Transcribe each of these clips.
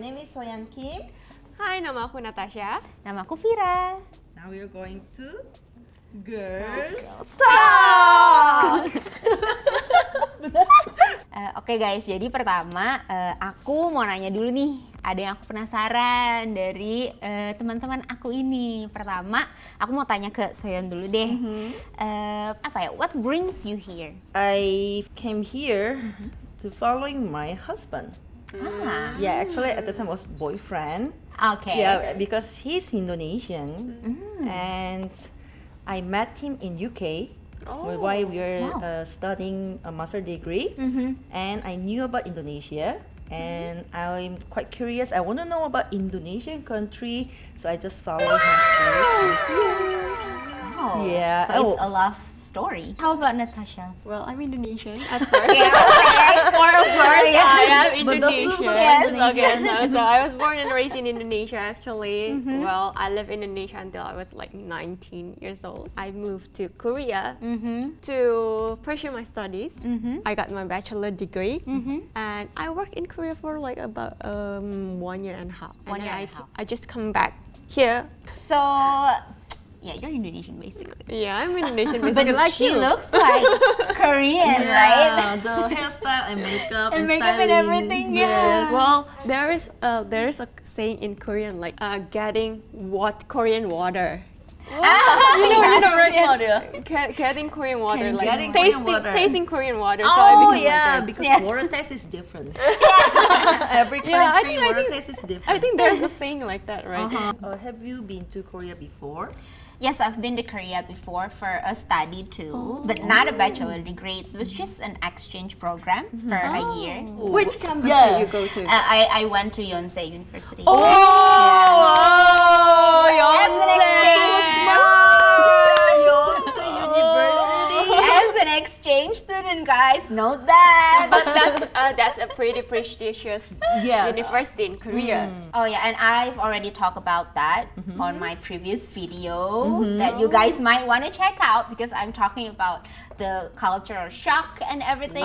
name is Soyeon Kim. Hai, nama aku Natasha. Nama aku Vira. Now we are going to Girls Talk. Oke guys, jadi pertama aku mau nanya dulu nih. Ada yang aku penasaran dari teman-teman aku ini. Pertama, aku mau tanya ke Soyeon dulu deh. What brings you here? I came here to following my husband. Yeah, actually at the time was boyfriend. Okay. Yeah, because he's Indonesian and I met him in UK while we were studying a master degree, and I knew about Indonesia. And I'm quite curious. I want to know about Indonesian country, so I just followed him. Oh, Yeah. So it's a love story. How about Natasha? Well, I'm Indonesian at first. Okay. For a first, I am But those Indonesian. who are Okay, so I was born and raised in Indonesia actually. Well, I lived in Indonesia until I was like 19 years old. I moved to Korea to pursue my studies. I got my bachelor degree and I worked in Korea for like about 1 year and a half. And then I just come back here. So, yeah, you're Indonesian basically. Yeah, I'm Indonesian But basically like she you. looks like Korean, right? The hairstyle and makeup And and makeup and styling. everything, yeah. Well, there is a saying in Korean like getting Korean water. You know, right? Getting Korean water, like getting Korean water. tasting Korean water. So I Oh became yeah, like this. because Yes. water taste is different. Every country Yeah, I think- water taste is different. I think there's a saying like that, right? Have you been to Korea before? Yes, I've been to Korea before for a study too, but not a bachelor degree. It was just an exchange program for a year. Which campus Yeah. did you go to? I went to Yonsei University. Oh, As an exchange Yonsei University. As an exchange student, guys, note that. But that's a pretty prestigious Yes. university in Korea. Oh yeah, and I've already talked about that on my previous video that you guys might want to check out because I'm talking about the cultural shock and everything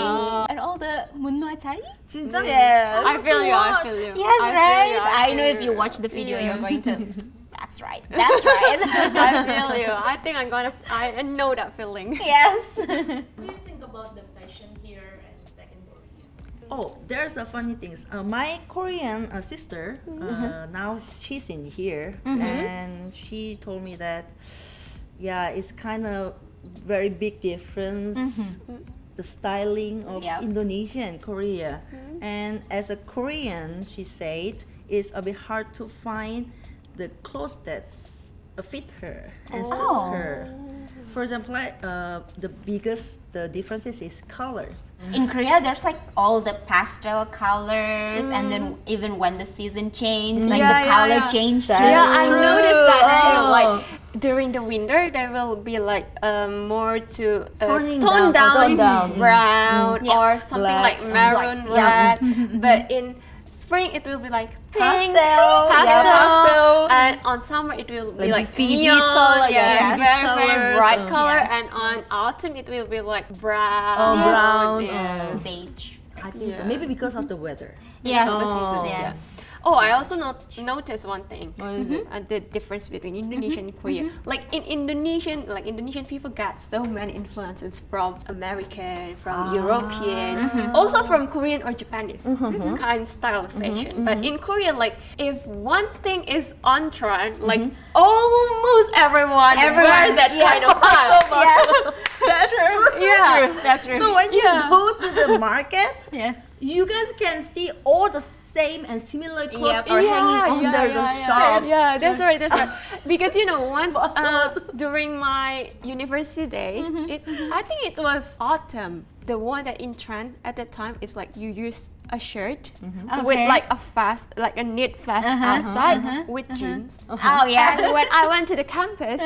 and all the 문화차이. 진짜? Yes. I feel you. I feel you. Yes, I feel right. you, I know feel if you watch the video, Yeah. you're going to. That's right. That's right. I feel you. I think I know that feeling. Yes. What do you think about the fashion here and back in Korea? Oh, there's a funny things. My Korean sister, now she's in here, and she told me that, yeah, it's kind of very big difference, the styling of Yep. Indonesia and Korea. And as a Korean, she said, it's a bit hard to find the clothes that fit her and suits Oh. her. For example, the differences is colors. In Korea, there's like all the pastel colors, and then even when the season changed, like the color changed too. Yeah, I True. noticed that too. Oh. Like during the winter, there will be like more to Toning tone down, down, brown Yeah. or something Black. like maroon, Black. red. But in spring, it will be like pink, Pastel. Yeah, pastel. and on summer it will be like vivid neon, color, yeah, yes, very colors, bright color, yes, and on autumn it will be like brown, brown, yes. Beige. I think so. Yeah. Maybe because of the weather. Yes. Oh. Yes. Oh, I also noticed one thing. What is it? The difference between Indonesia and Korea. Like in Indonesian, Indonesian people got so many influences from American, from European, also from Korean or Japanese kind of style of fashion. But in Korea, like if one thing is on trend, like almost everyone wear that kind of style. That's true. Yeah. That's true. So when you go to the market, Yes. you guys can see all the same and similar clothes Yep. are hanging under the shops. Yeah, that's right, that's right. Because once What? during my university days, I think it was autumn. The one that in trend at that time is like you use a shirt with Okay. like a knit vest outside with jeans. Oh yeah. And when I went to the campus,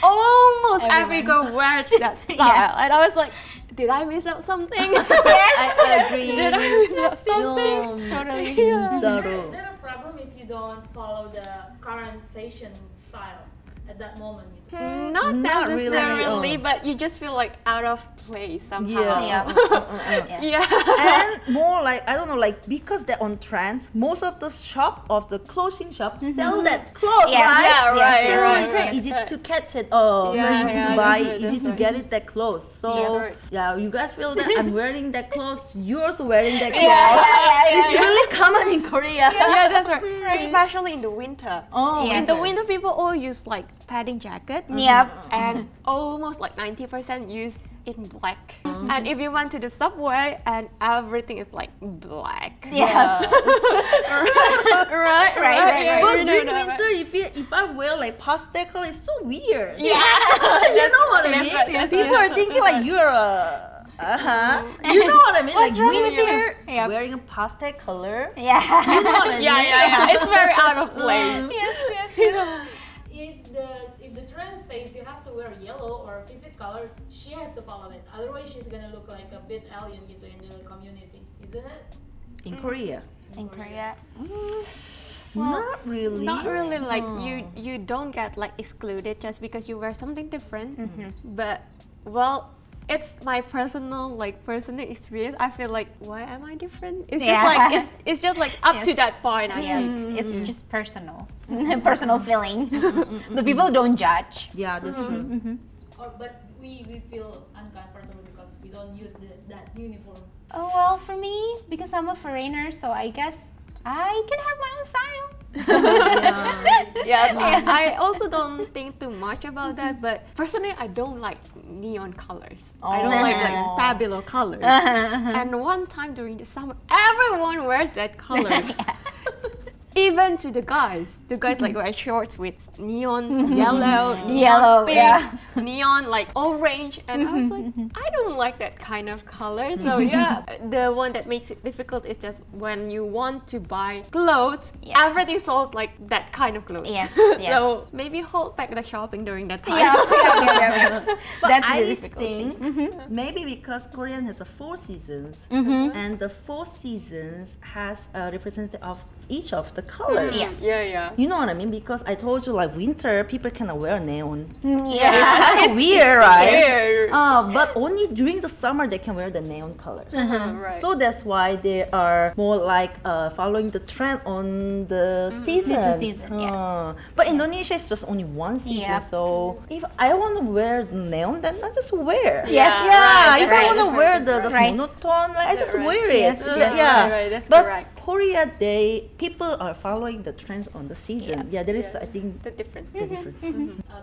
almost every girl wears that style, and I was like, did I miss out something? I agree. Did I miss out something? Totally. Is 진짜로. there a problem if you don't follow the current fashion style? at that moment? Not Not really, necessarily, oh. but you just feel like out of place somehow. Yeah. Yeah. And more like, I don't know, like because they're on trend, most of the shop of the clothing shop sell that clothes, Yes. right? Yeah, right, So right, it's kind right. of easy to catch it. Oh, Yeah, very easy yeah, to that's buy, right, easy that's to right. get it that clothes. So That's right. yeah, you guys feel that I'm wearing that clothes, you're also wearing that clothes. It's really common in Korea. Yeah, that's right. Especially in the winter. Oh, Yes. In the winter, people all use like padding jackets. Yep. And almost like 90% use in black. And if you went to the subway and everything is like black. Yes. Right, right. But you during know that. winter, if I wear like pastel color, it's so weird. Yeah. You know what I Yes, mean? yes, People yes. are thinking like you're a. You know what I mean? What's like wrong with you? winter, Yep. wearing a pastel color. Yeah. You know what I mean? Yeah. It's very out of place. Yes. If the trend says you have to wear yellow or vivid color, she has to follow it. Otherwise, she's gonna look like a bit alien gitu in the community, isn't it? In Korea, In Korea. not really. Not really like you don't get like excluded just because you wear something different. But well, it's my personal experience. I feel like why am I different? It's just Yeah. like it's just like up to Yes. that point. I Yeah, think. it's just personal, personal feeling. The people don't judge. Yeah, that's true. But we feel uncomfortable because we don't use that uniform. Oh well, for me, because I'm a foreigner, so I guess I can have my own style. Yes, I also don't think too much about that. But personally, I don't like neon colors. I don't like stabilo colors. And one time during the summer, everyone wears that color. Even to the guys like wear shorts with neon yellow, Yellow, pink, yeah. neon like orange, and I was like, I don't like that kind of color. So yeah, the one that makes it difficult is just when you want to buy clothes, Yeah. everything sells like that kind of clothes. Yes, So maybe hold back the shopping during that time. Yeah. But That's I the difficulty. think maybe because Korean has a 4 seasons, and the 4 seasons has a representative of each of the colors. Yes. Yeah. You know what I mean? Because I told you like winter people cannot wear neon. Yeah. Kind of weird, right? Weird. But only during the summer they can wear the neon colors. Right. So that's why they are more like following the trend on the seasons. Season, yes. But Indonesia is just only one season. Yep. So if I want to wear the neon, then I just wear. Yes. Yeah. Right, If I right, want to right, wear the right. monotone, like, I just Right. wear it. Yes, Yeah. Right, that's but correct. Korea, people are following the trends on the season. Yeah, there is I think The difference. the difference.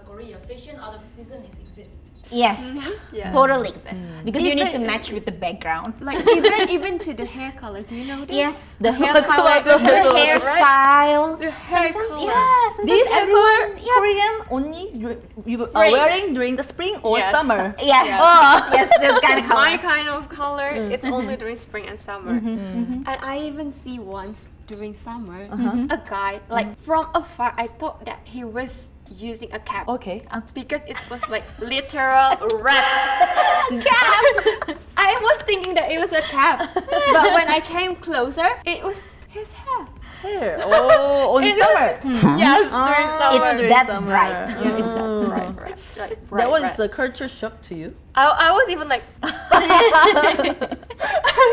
Korea fashion out of season exist. Yes. Yeah. Totally exists because you need to Even- match with the background. Like even to the hair color. Do you know this? Yes, the hair What's color, the- what's the the- hairstyle. hair Sometimes, color. yeah, sometimes These hair color everyone, yeah. Korean only you are Spring. wearing during the spring or Yes. summer. Yeah. Yeah. Oh. Yes, this kind of color. My kind of color, it's only during spring and summer. And I even see once during summer, a guy, like from afar, I thought that he was using a cap. Okay. Because it was like literal red cap. I was thinking that it was a cap. But when I came closer, it was his hair. Hair. Oh, on It was- summer. Yes, during summer. It's during that summer. bright. Yeah, it's that right. That was a culture shock to you. I was even like, I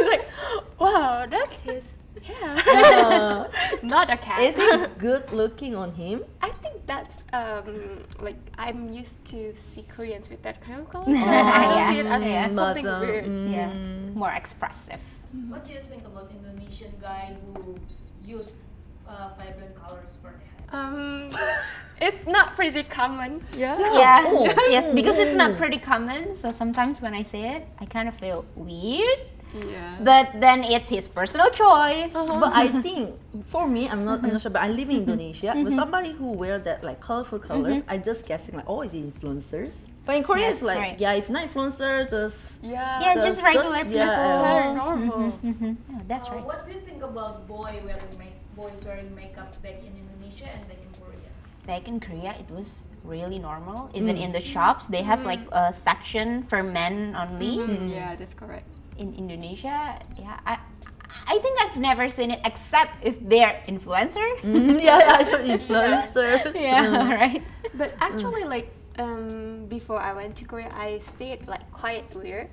was like, wow, that's his hair. Not a cap. Is it good looking on him? I think that's like I'm used to see Koreans with that kind of color. Oh, I don't see it as Yeah. something But, weird. Yeah, more expressive. What do you think about Indonesian guy who use vibrant colors for their hair? It's not pretty common. Yeah. Yeah. Oh. Yes, because it's not pretty common. So sometimes when I say it, I kind of feel weird. Yeah. But then it's his personal choice. But I think for me, I'm not sure, but I live in Indonesia. But somebody who wear that like colorful colors, I just guessing like, oh, is it influencers? But in Korea, it's Yes, like, right. yeah, if not influencer, just Yeah. Yeah, just regular people. Very normal. Yeah, that's right. What do you think about boys wearing makeup back in Indonesia and back in Korea? Back in Korea, it was really normal. Even in the shops, they have like a section for men only. Yeah, that's correct. In Indonesia, yeah, I think I've never seen it except if they're influencer. yeah, influencer. Yeah, right. But actually, like before I went to Korea, I stayed like quite weird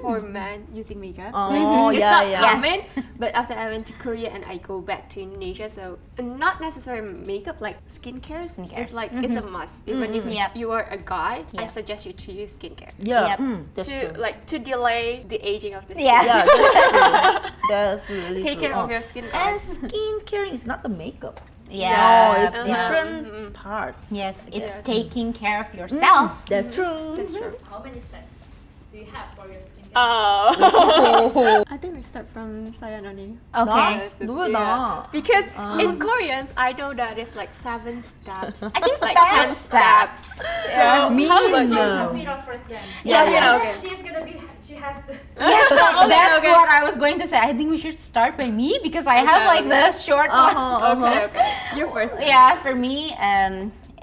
for men using makeup. Oh, It's yeah, not yeah. common. But after I went to Korea and I go back to Indonesia, so not necessarily makeup, like skincare. It's like it's a must. Even if Yep. you are a guy, I Yep. suggest you to use skincare. Yeah, Yep. that's to true. like to delay the aging of the skin. Yeah. Yeah, that's true. That's really Take true. care of your skin. And guys. skincare is not the makeup. Yeah. No, it's Yeah. different parts. Yes, it's Yes. taking care of yourself. That's true. That's true. How many steps do you have for your skincare? Oh. I think we start from Sayan only. Okay. Yes, 누구야, yeah. 나. Because in Koreans, I know that it's like 7 steps. I think like 10 10 steps. Yeah. So Me how about you? no. Safira first then. Yeah, yeah, And okay. then she's gonna be, she has to. Yes, that's okay. what I was going to say. I think we should start by me because I have like Okay. the short one. Okay, okay. You first. Yeah, for me,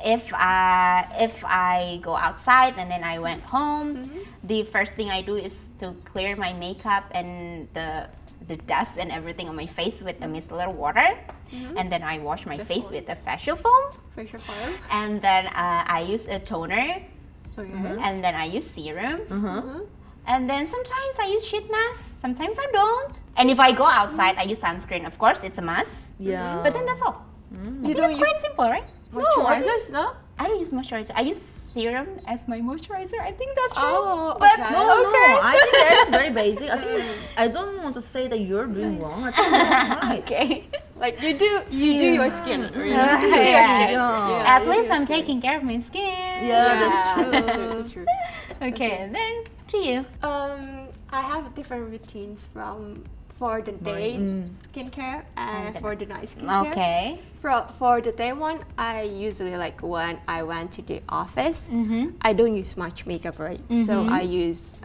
if I go outside and then I went home, the first thing I do is to clear my makeup and the dust and everything on my face with a micellar water, and then I wash my face with a facial foam, Facial foam. and then I use a toner, Okay. and then I use serums. And then sometimes I use sheet mask, sometimes I don't. And if I go outside, I use sunscreen. Of course, it's a must. Yeah. But then that's all. You It's don't use quite simple, right? moisturizers, no? I don't use moisturizer. I use serum as my moisturizer. I think that's Oh, wrong. But okay. No, okay. no, I think that's very basic. I think I don't want to say that you're doing wrong. I think you're right. Okay. Like you do your skin. Really. Yeah. You do your Yeah. skin. Yeah. At you least do I'm your skin. taking care of my skin. Yeah, that's true. That's true. That's true. Okay, and then to you. I have different routines for the day skincare and for the night skincare. Okay. For the day one, I usually like when I went to the office, I don't use much makeup, right? So I use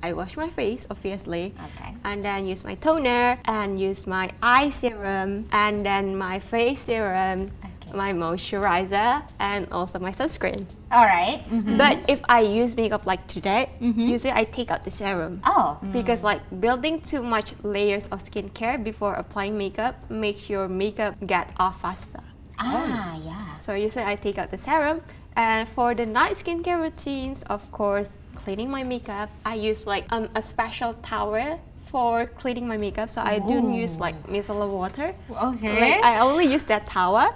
I wash my face obviously, Okay. and then use my toner and use my eye serum and then my face serum, my moisturizer, and also my sunscreen. All right. But if I use makeup like today, usually I take out the serum. Oh. Because like building too much layers of skincare before applying makeup makes your makeup get off faster. Ah, yeah. So usually I take out the serum. And for the night skincare routines, of course, cleaning my makeup, I use like a special towel for cleaning my makeup. So I don't use like micellar water. Okay. Like, I only use that towel,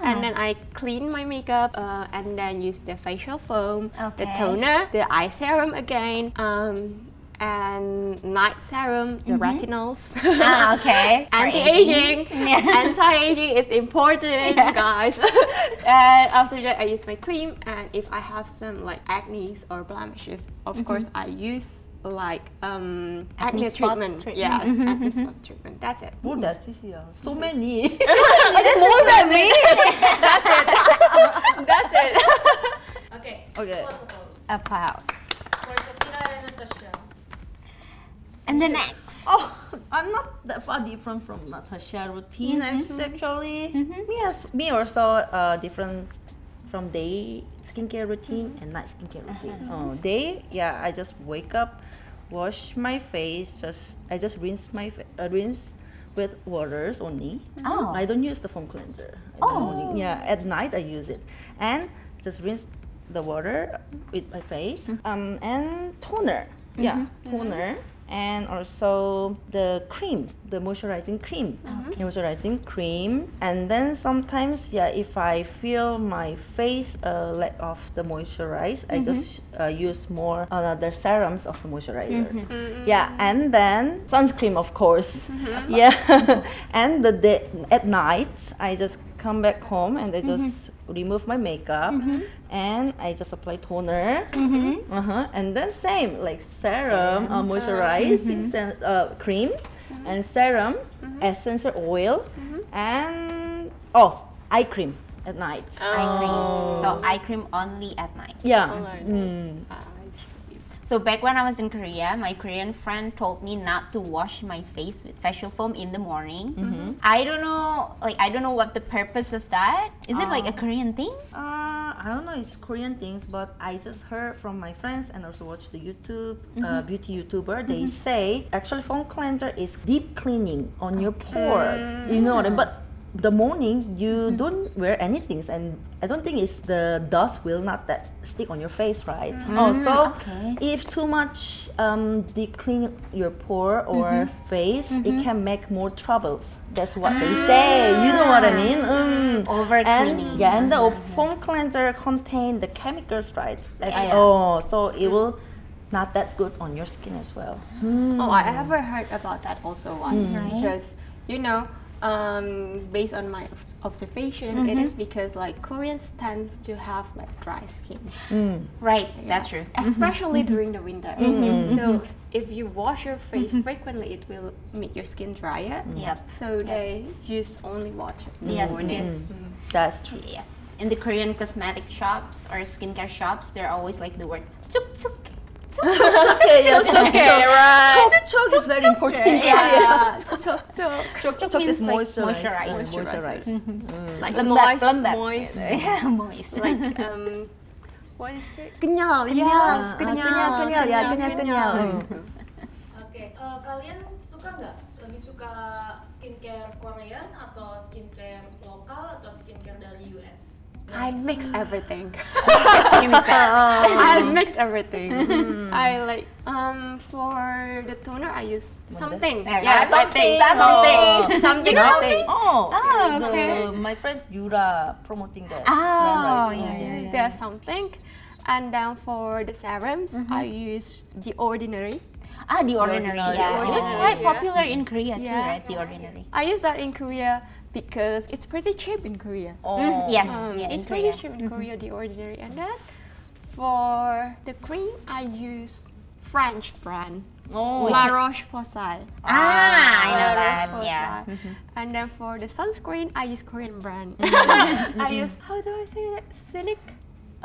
and then I clean my makeup, and then use the facial foam, the Okay. toner, the eye serum again, and night serum, the retinols. Ah, okay. For Anti-aging. Yeah. Anti-aging is important, guys. And after that, I use my cream, and if I have some like acne or blemishes, of course I use like acne spot treatment. treatment. Yes, acne spot treatment. That's it. Well, that's easy. So many. More than me. That's it. Okay. Okay. Close the polls. Applause. For Safira and Natasha. And the next. Oh, I'm not that far different from Natasha routine actually. Me also different from day skincare routine and night skincare routine. Day, yeah, I just wake up, wash my face, I just rinse rinse with waters only. Oh. I don't use the foam cleanser in the morning. Yeah, at night I use it and just rinse the water with my face. And toner. Yeah, toner. And also the cream, the moisturizing cream. Moisturizing cream. And then sometimes, yeah, if I feel my face lack of the moisturize, I just use more other serums of the moisturizer. Yeah, and then sunscreen, of course. Yeah, and at night, I just come back home and I just remove my makeup and I just apply toner. And then same like serum, moisturizing cream and serum, essential oil, and eye cream at night. Eye cream. So eye cream only at night. Yeah. I see. So back when I was in Korea, my Korean friend told me not to wash my face with facial foam in the morning. I don't know what the purpose of that. Is it like a Korean thing? I don't know, it's Korean things, but I just heard from my friends and also watched the YouTube beauty YouTuber. They say actually foam cleanser is deep cleaning on your pore. You know what I mean? But the morning you don't wear anything, and I don't think it's the dust will not that stick on your face, right? So okay. if too much they clean your pore or face, it can make more troubles. That's what they say. You know what I mean? Over-cleaning. And the foam cleanser contain the chemicals, right? Yeah. So it will not that good on your skin as well. Oh, I ever heard about that also once because based on my observation, it is because like Koreans tend to have like dry skin, Right, that's true. especially during the winter. So if you wash your face frequently, it will make your skin drier. Yep. So they use only water. in the Yes, morning. yes. That's true. Yes. In the Korean cosmetic shops or skincare shops, they're always like the word chuk chuk. Okay, right. Chok is very important. Yeah. Chok. Chok is means like moisturize. moisturize. Like Lembab, moist, lembab. moist. Moist. Like what is it? Kenyal. Yes, Ah, kenyal. kenyal. Oke, kalian suka nggak? Lebih suka skincare Korean atau skincare lokal atau skincare dari US? I mix everything. You mix it. I mix everything. I like for the toner I use something. Yeah, something. Something. Oh, okay. My friends Yura promoting that. Oh, brand, right? yeah. There's something. And then for the serums, I use The Ordinary. Ah, The Ordinary. Ordinary. Yeah. It was Ordinary, quite yeah. popular in Korea too, Yeah. right? The Ordinary. I use that in Korea because it's pretty cheap in Korea. Oh. Yes, yeah, in It's pretty Korea. cheap in Korea, The Ordinary. And then for the cream, I use French brand. Oh. La Roche-Posay. I know La that. Roche-Posay. Yeah. And then for the sunscreen, I use Korean brand. I use, how do I say that? Cynic?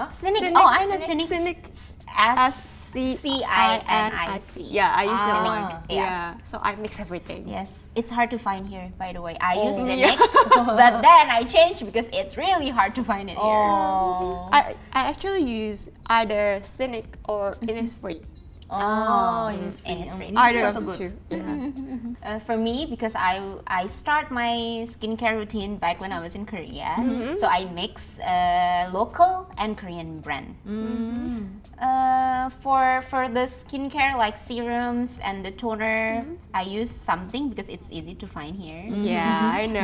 Cynic. Oh, I know Cynic. Cynic. S-C-I-N-I-C. Yeah, I use that Ah. one. Yeah. Yeah. So I mix everything. Yes, it's hard to find here, by the way. I use Oh. Cynic, but then I changed because it's really hard to find it here. Oh. I actually use either Cynic or Innisfree. Oh, Innisfree. Either also of the good. two. Yeah. For me, because I start my skincare routine back when I was in Korea, so I mix local and Korean brand. For the skincare like serums and the toner, I use something because it's easy to find here. Yeah, I know.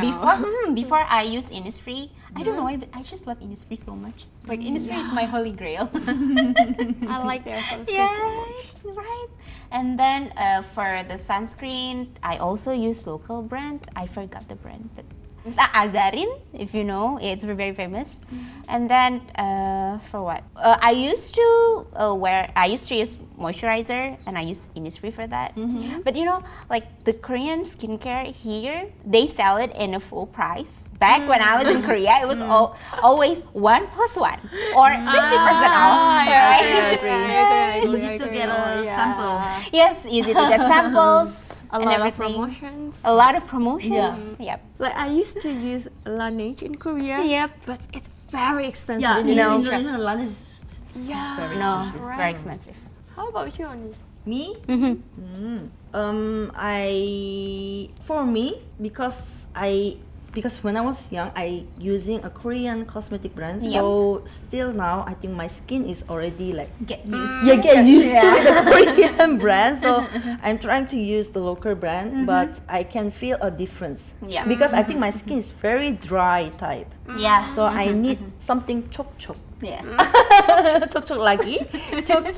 Before I use Innisfree, I don't know, I just love Innisfree so much. Like Innisfree is my holy grail. I like their sunscreen so much. Right. And then for the sunscreen, I also use local brand. I forgot the brand, but it's Azarin, if you know, it's very famous. And then for what? I used to use moisturizer, and I use Innisfree for that. But you know, like the Korean skincare here, they sell it in a full price. Back when I was in Korea, it was always 1 + 1 or 50% off. Right? Easy to get a sample. Yes, easy to get samples. A and lot of everything. promotions. A lot of promotions. Yep. Like I used to use Laneige in Korea. Yep. But it's very expensive Yeah, in in Indonesia. Indonesia, land is Yeah. very No, expensive. Right. very expensive. How about you, Ani? Me? Because when I was young, I using a Korean cosmetic brand. Yep. So still now, I think my skin is already like Get used. get used to the Korean brand. So I'm trying to use the local brand, but I can feel a difference. Yeah. Because I think my skin is very dry type. Yeah. So I need something chok. Yeah. Chok lagi. Chok.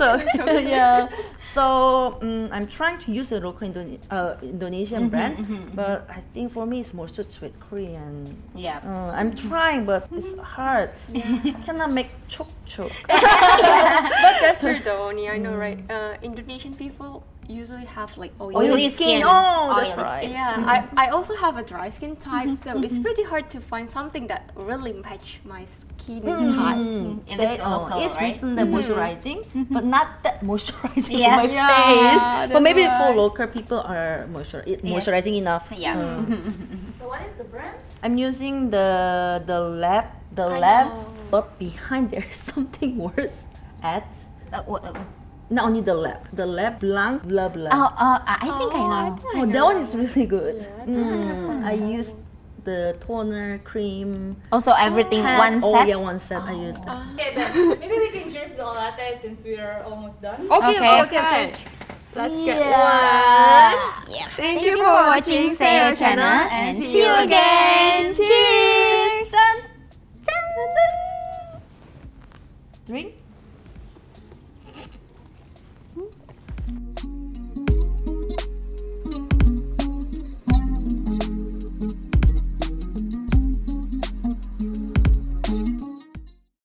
Yeah. So I'm trying to use a local Indonesian brand, but I think for me it's more suits with Korean. Yeah. I'm trying, but it's hard. I cannot make chok. But that's true though, Ani. I know, right? Indonesian people usually have like Oily skin. Oh, that's Oily right. Yeah, I also have a dry skin type, so it's pretty hard to find something that really match my skin type. If it's local, it's right? written that moisturizing, but not that moisturizing Yes. for my Yeah, face. But that's maybe for right. local people are moisturizing enough. Yeah. So what is the brand? I'm using the lab, know. but behind there is something worse. What? Not only the lab blanc blah blah. I think I know. Oh, that one is really good. I used the toner, cream. Also everything hat. one Oh set. yeah, one set. I used that. Okay, but maybe we can cheers to the latte since we are almost done. Okay. Let's get one. Yeah. Thank you for watching Sayo channel and see you again. Cheers. Drink.